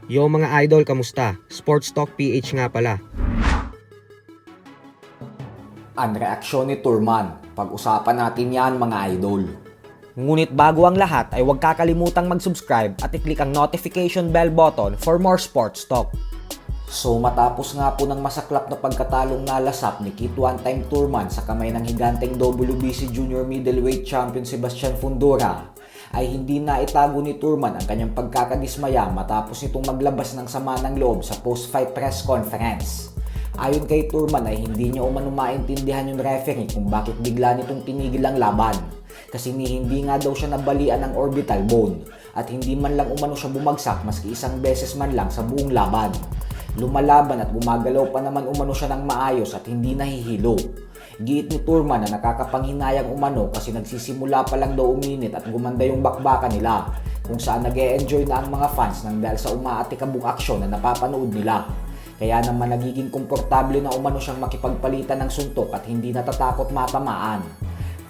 Yo mga idol, kamusta? Sports Talk PH nga pala. Ang reaksyon ni Turman. Pag-usapan natin yan mga idol. Ngunit bago ang lahat ay huwag kakalimutang mag-subscribe at i-click ang notification bell button for more sports talk. So matapos nga po ng masaklap na pagkatalong nalasap ni Kit One-Time Turman sa kamay ng higanteng WBC Junior Middleweight Champion Sebastian Fundora, ay hindi na itago ni Turman ang kanyang pagkakadismaya matapos nitong maglabas ng sama ng loob sa post-fight press conference. Ayon kay Turman ay hindi niya umano maintindihan yung referee kung bakit bigla nitong tinigil ang laban. Kasi hindi nga daw siya nabalian ng orbital bone at hindi man lang umano siya bumagsak maski isang beses man lang sa buong laban. Lumalaban at gumagalaw pa naman umano siya ng maayos at hindi nahihilo. Giit ni Turman na nakakapanghinayang umano kasi nagsisimula pa lang daw uminit at gumanda yung bakbakan nila, kung saan nag-e-enjoy na ang mga fans nang dahil sa umaatikabong aksyon na napapanood nila. Kaya naman nagiging komportable na umano siyang makipagpalitan ng suntok at hindi natatakot matamaan.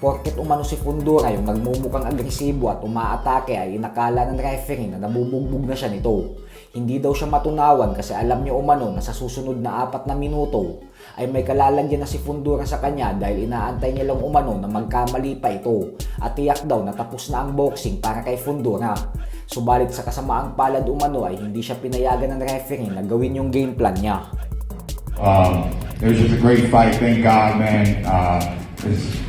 Porket umano si Fundora yung nagmumukhang agresibo at umaatake ay inakala ng referee na nabubugbog na siya nito. Hindi daw siya matunawan kasi alam niya umano na sa susunod na 4 na minuto ay may kalalagyan na si Fundora sa kanya dahil inaantay niya lang umano na magkamali pa ito at tiyak daw na tapos na ang boxing para kay Fundora. Subalit sa kasamaang palad umano ay hindi siya pinayagan ng referee na gawin yung game plan niya. It was just a great fight, thank God, man. It's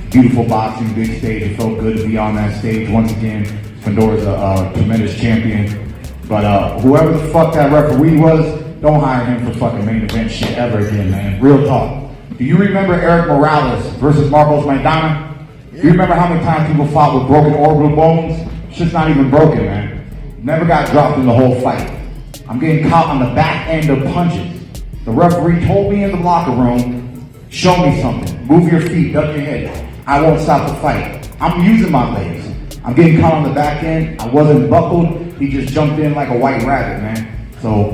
beautiful boxing, big stage. It felt good to be on that stage once again. Fundora's a tremendous champion. But whoever the fuck that referee was, don't hire him for fucking main event shit ever again, man. Real talk. Do you remember Eric Morales versus Marcos Maidana? Do you remember how many times people fought with broken orbital bones? Shit's not even broken, man. Never got dropped in the whole fight. I'm getting caught on the back end of punches. The referee told me in the locker room, show me something. Move your feet, duck your head. I won't stop the fight. I'm using my legs. I'm getting caught on the back end. I wasn't buckled. He just jumped in like a white rabbit, man. So,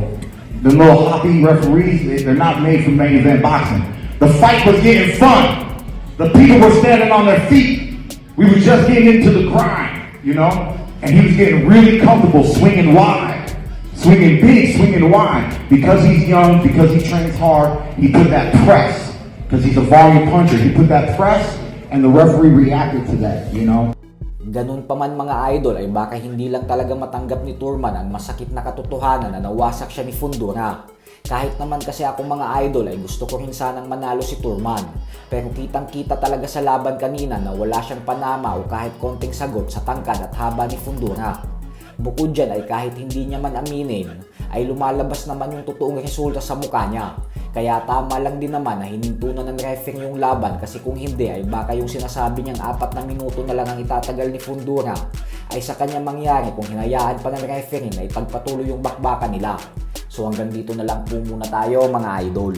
the little hoppy referees, they're not made for main event boxing. The fight was getting fun. The people were standing on their feet. We were just getting into the grind, you know? And he was getting really comfortable swinging wide. Swinging big, swinging wide. Because he's young, because he trains hard, he put that press. Because he's a volume puncher. He put that press, and the referee reacted to that, you know? Ganun pa man mga idol ay baka hindi lang talaga matanggap ni Turman ang masakit na katotohanan na nawasak siya ni Fundora. Kahit naman kasi ako mga idol ay gusto ko rin sanang manalo si Turman. Pero kitang kita talaga sa laban kanina na wala siyang panama o kahit konting sagot sa tangkad at haba ni Fundora. Bukod dyan ay kahit hindi niya man aminin, ay lumalabas naman yung totoong resulta sa mukha niya. Kaya tama lang din naman na hinintunan ng referee yung laban kasi kung hindi ay baka yung sinasabi niyang 4 na minuto na lang ang itatagal ni Fundora ay sa kanya mangyari kung hinayaan pa ng referee na ipagpatuloy yung bakbakan nila. So hanggang dito na lang po muna tayo mga idol.